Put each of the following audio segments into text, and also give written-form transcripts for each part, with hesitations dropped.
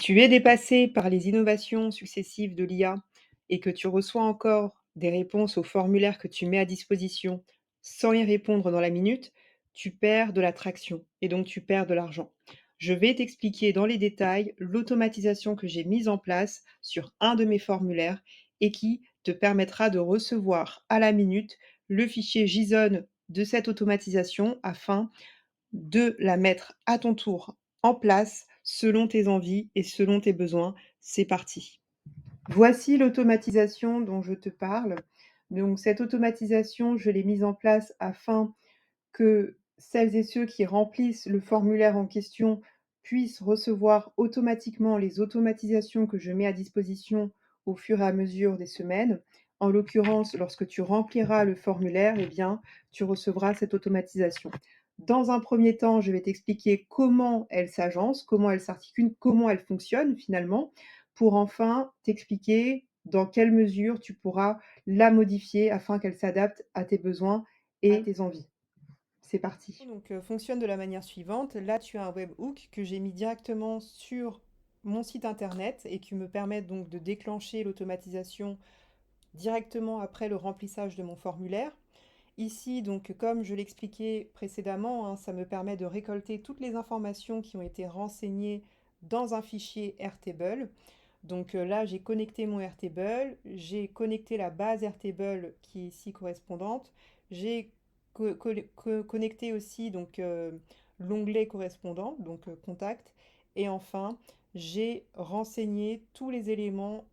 Tu es dépassé par les innovations successives de l'IA et que tu reçois encore des réponses aux formulaires que tu mets à disposition sans y répondre dans la minute, tu perds de l'attraction et donc tu perds de l'argent. Je vais t'expliquer dans les détails l'automatisation que j'ai mise en place sur un de mes formulaires et qui te permettra de recevoir à la minute le fichier JSON de cette automatisation afin de la mettre à ton tour en place selon tes envies et selon tes besoins. C'est parti. Voici l'automatisation dont je te parle. Donc cette automatisation, je l'ai mise en place afin que celles et ceux qui remplissent le formulaire en question puissent recevoir automatiquement les automatisations que je mets à disposition au fur et à mesure des semaines. En l'occurrence, lorsque tu rempliras le formulaire, eh bien, tu recevras cette automatisation. Dans un premier temps, je vais t'expliquer comment elle s'agence, comment elle s'articule, comment elle fonctionne finalement, pour enfin t'expliquer dans quelle mesure tu pourras la modifier afin qu'elle s'adapte à tes besoins et à tes envies. C'est parti. Donc, fonctionne de la manière suivante. Là, tu as un webhook que j'ai mis directement sur mon site internet et qui me permet donc de déclencher l'automatisation directement après le remplissage de mon formulaire. Ici, donc, comme je l'expliquais précédemment, hein, ça me permet de récolter toutes les informations qui ont été renseignées dans un fichier Airtable. Donc là, j'ai connecté mon Airtable, j'ai connecté la base Airtable qui est ici correspondante, j'ai connecté aussi donc l'onglet correspondant, donc contact, et enfin, j'ai renseigné tous les éléments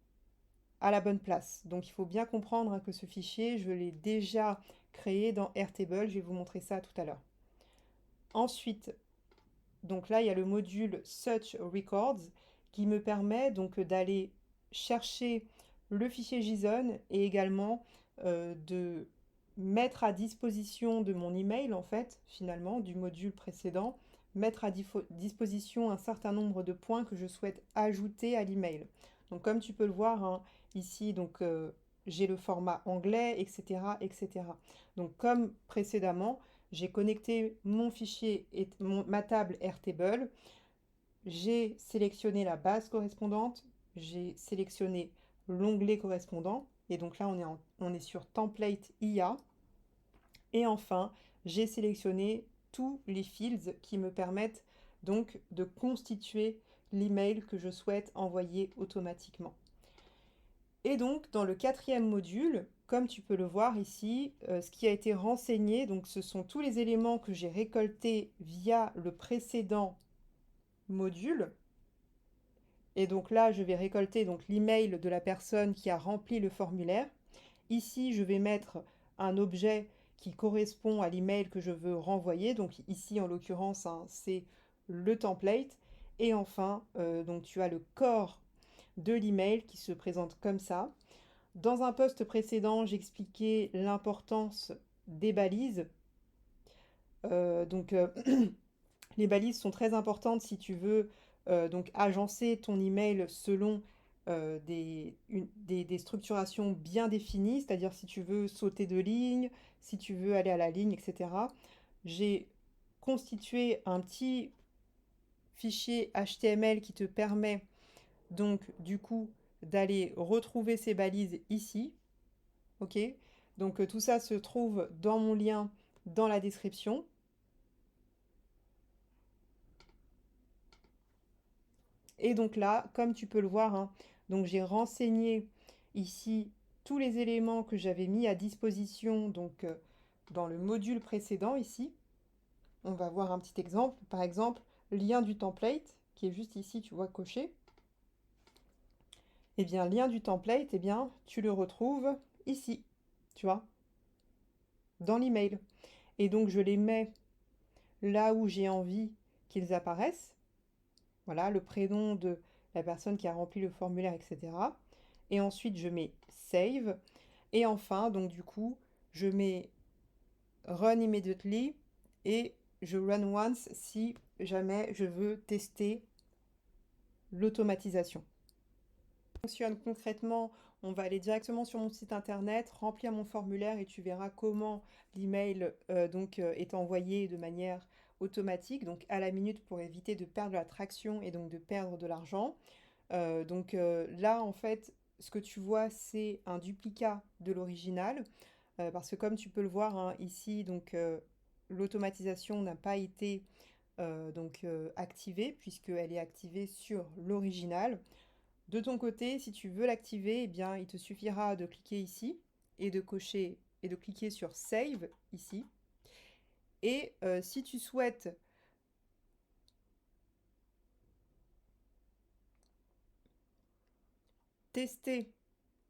à la bonne place. Donc il faut bien comprendre hein, que ce fichier, je l'ai déjà créé dans Airtable, je vais vous montrer ça tout à l'heure. Ensuite, donc là, il y a le module Search Records qui me permet donc d'aller chercher le fichier JSON et également de mettre à disposition de mon email, en fait, finalement, du module précédent, mettre à disposition un certain nombre de points que je souhaite ajouter à l'email. Donc, comme tu peux le voir hein, ici, donc j'ai le format anglais, etc., etc. Donc, comme précédemment, j'ai connecté mon fichier et ma table Airtable, j'ai sélectionné la base correspondante, j'ai sélectionné l'onglet correspondant, et donc là on est sur Template IA, et enfin j'ai sélectionné tous les fields qui me permettent donc de constituer l'email que je souhaite envoyer automatiquement. Et donc, dans le quatrième module, comme tu peux le voir ici, ce qui a été renseigné, donc ce sont tous les éléments que j'ai récoltés via le précédent module. Et donc là, je vais récolter donc l'email de la personne qui a rempli le formulaire. Ici, je vais mettre un objet qui correspond à l'email que je veux renvoyer. Donc ici, en l'occurrence, hein, c'est le template. Et enfin, donc tu as le corps de l'email qui se présente comme ça. Dans un post précédent, j'expliquais l'importance des balises. Donc, les balises sont très importantes si tu veux donc agencer ton email selon des structurations bien définies, c'est-à-dire si tu veux sauter de ligne, si tu veux aller à la ligne, etc. J'ai constitué un petit fichier HTML qui te permet donc du coup d'aller retrouver ces balises ici. Ok, donc tout ça se trouve dans mon lien dans la description. Et donc là, comme tu peux le voir, hein, donc j'ai renseigné ici tous les éléments que j'avais mis à disposition donc, dans le module précédent ici. On va voir un petit exemple. Par exemple, lien du template, qui est juste ici, tu vois, coché. Eh bien, lien du template, eh bien, tu le retrouves ici, tu vois, dans l'email. Et donc, je les mets là où j'ai envie qu'ils apparaissent. Voilà, le prénom de la personne qui a rempli le formulaire, etc. Et ensuite, je mets Save. Et enfin, donc du coup, je mets Run Immediately et je Run Once si jamais je veux tester l'automatisation. Fonctionne concrètement, on va aller directement sur mon site internet, remplir mon formulaire et tu verras comment l'email est envoyé de manière automatique, donc à la minute pour éviter de perdre la traction et donc de perdre de l'argent. Là, en fait, ce que tu vois, c'est un duplicat de l'original, parce que comme tu peux le voir, hein, ici, l'automatisation n'a pas été activée puisqu'elle est activée sur l'original. De ton côté, si tu veux l'activer, eh bien, il te suffira de cliquer ici et de cocher et de cliquer sur Save ici. Et si tu souhaites tester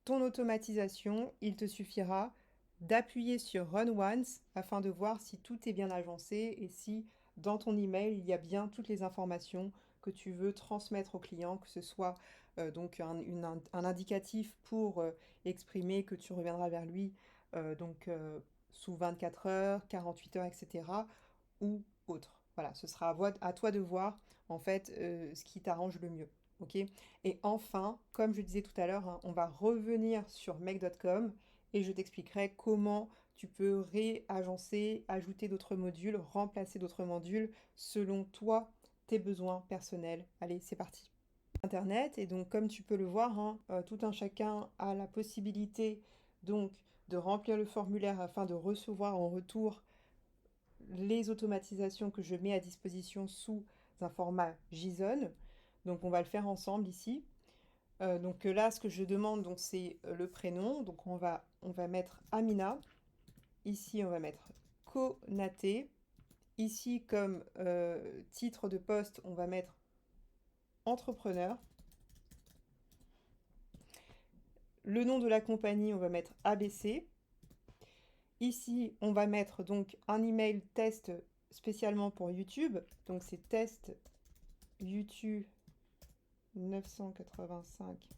ton automatisation, il te suffira d'appuyer sur Run Once afin de voir si tout est bien agencé et si dans ton email, il y a bien toutes les informations que tu veux transmettre au client, que ce soit un indicatif pour exprimer que tu reviendras vers lui sous 24 heures, 48 heures, etc. ou autre. Voilà, ce sera à toi de voir en fait ce qui t'arrange le mieux. Ok. Et enfin, comme je disais tout à l'heure, hein, on va revenir sur make.com et je t'expliquerai comment tu peux réagencer, ajouter d'autres modules, remplacer d'autres modules selon toi, tes besoins personnels. Allez, c'est parti. Internet, et donc comme tu peux le voir, hein, tout un chacun a la possibilité donc de remplir le formulaire afin de recevoir en retour les automatisations que je mets à disposition sous un format JSON. Donc on va le faire ensemble ici. Là, ce que je demande, donc c'est le prénom. Donc on va mettre Amina. Ici, on va mettre Konaté. Ici, comme titre de poste, on va mettre entrepreneur. Le nom de la compagnie, on va mettre ABC. Ici, on va mettre donc un email test spécialement pour YouTube. Donc c'est test YouTube 985.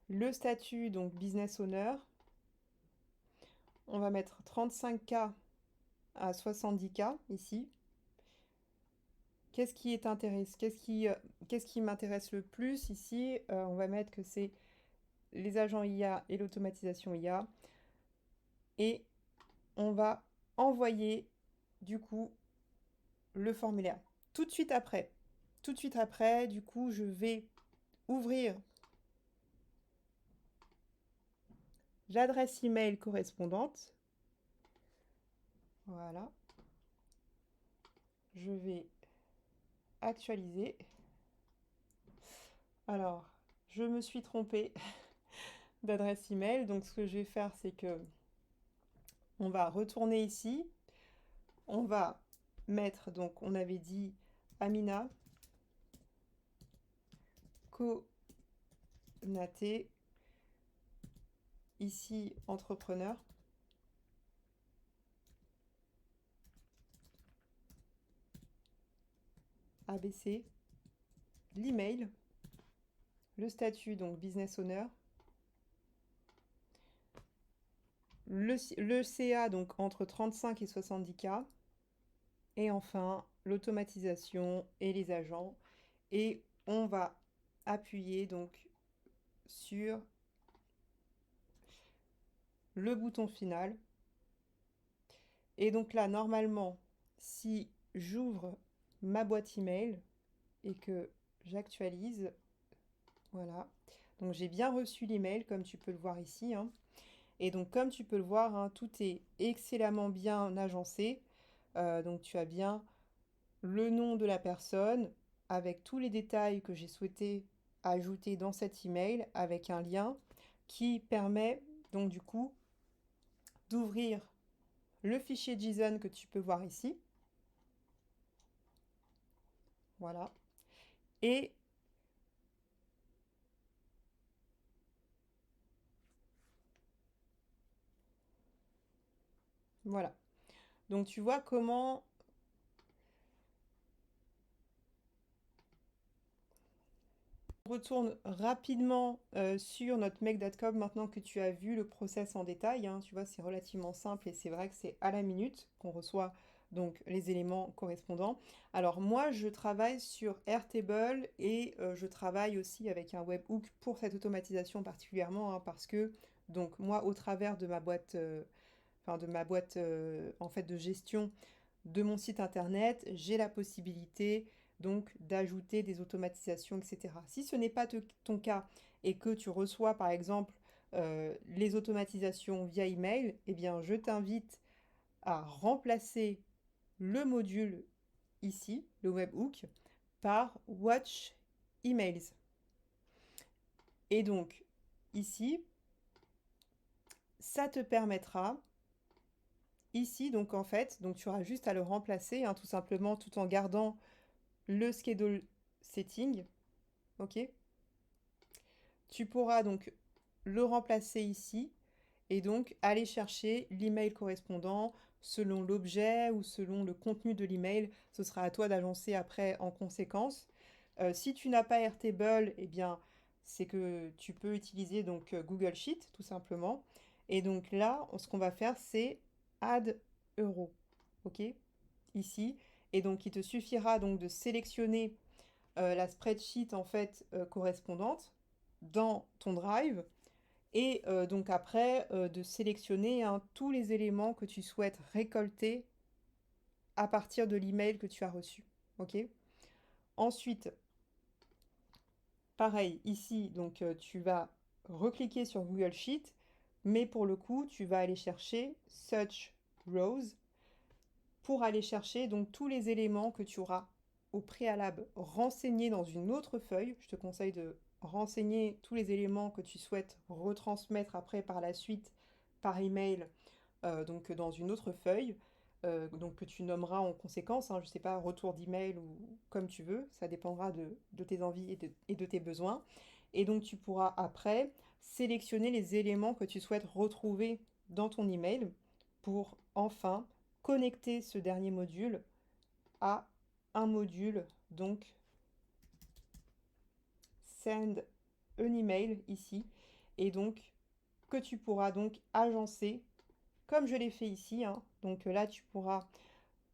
Le statut, donc business owner. On va mettre 35K à 70K ici. Qu'est-ce qui m'intéresse le plus ici? On va mettre que c'est les agents IA et l'automatisation IA. Et on va envoyer du coup le formulaire. Tout de suite après. Tout de suite après, du coup, je vais ouvrir l'adresse email correspondante. Voilà. Je vais actualiser. Alors, je me suis trompée d'adresse email. Donc, ce que je vais faire, c'est que on va retourner ici. On va mettre, donc, on avait dit Amina Konaté. Ici, entrepreneur. ABC. L'email. Le statut, donc business owner. Le CA, donc entre 35 et 70K. Et enfin, l'automatisation et les agents. Et on va appuyer donc sur le bouton final. Et donc là, normalement, si j'ouvre ma boîte email et que j'actualise, voilà. Donc j'ai bien reçu l'email comme tu peux le voir ici, hein. Et donc comme tu peux le voir, hein, tout est excellemment bien agencé. Donc tu as bien le nom de la personne avec tous les détails que j'ai souhaité ajouter dans cet email avec un lien qui permet donc du coup d'ouvrir le fichier JSON que tu peux voir ici. Voilà. Et voilà. Donc tu vois comment on retourne rapidement sur notre make.com maintenant que tu as vu le process en détail, hein. Tu vois, c'est relativement simple et c'est vrai que c'est à la minute qu'on reçoit donc les éléments correspondants. Alors moi, je travaille sur Airtable et je travaille aussi avec un webhook pour cette automatisation particulièrement, hein, parce que Donc moi, au travers de ma boîte, en fait, de gestion de mon site internet, j'ai la possibilité donc d'ajouter des automatisations, etc. Si ce n'est pas ton cas et que tu reçois par exemple les automatisations via email, eh bien je t'invite à remplacer le module ici, le webhook, par Watch Emails. Et donc ici, ça te permettra ici, donc en fait, donc tu auras juste à le remplacer, hein, tout simplement, tout en gardant le schedule setting, ok? Tu pourras donc le remplacer ici et donc aller chercher l'email correspondant selon l'objet ou selon le contenu de l'email. Ce sera à toi d'agencer après en conséquence. Si tu n'as pas Airtable, eh bien, c'est que tu peux utiliser donc Google Sheet tout simplement. Et donc là, ce qu'on va faire, c'est Add Euro, ok? Ici. Et donc, il te suffira donc de sélectionner la spreadsheet en fait correspondante dans ton Drive et donc après de sélectionner hein, tous les éléments que tu souhaites récolter à partir de l'email que tu as reçu. Ok? Ensuite, pareil, ici, donc tu vas recliquer sur Google Sheet, mais pour le coup, tu vas aller chercher Search Rows pour aller chercher donc tous les éléments que tu auras au préalable renseignés dans une autre feuille. Je te conseille de renseigner tous les éléments que tu souhaites retransmettre après par la suite par email, donc dans une autre feuille, donc que tu nommeras en conséquence, hein, je ne sais pas, retour d'email ou comme tu veux, ça dépendra de tes envies et de tes besoins. Et donc tu pourras après sélectionner les éléments que tu souhaites retrouver dans ton email pour enfin connecter ce dernier module à un module, donc send an email ici, et donc que tu pourras donc agencer comme je l'ai fait ici, hein. Donc là tu pourras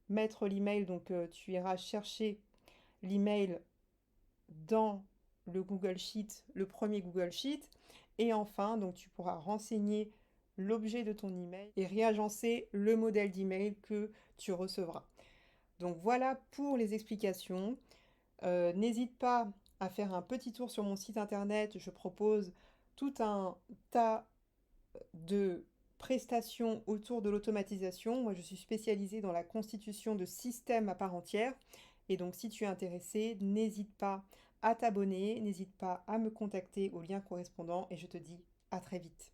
mettre l'email, donc tu iras chercher l'email dans le Google Sheet, le premier Google Sheet, et enfin donc tu pourras renseigner l'objet de ton email et réagencer le modèle d'email que tu recevras. Donc voilà pour les explications. N'hésite pas à faire un petit tour sur mon site internet. Je propose tout un tas de prestations autour de l'automatisation. Moi, je suis spécialisée dans la constitution de systèmes à part entière. Et donc, si tu es intéressé, n'hésite pas à t'abonner, n'hésite pas à me contacter au lien correspondant et je te dis à très vite.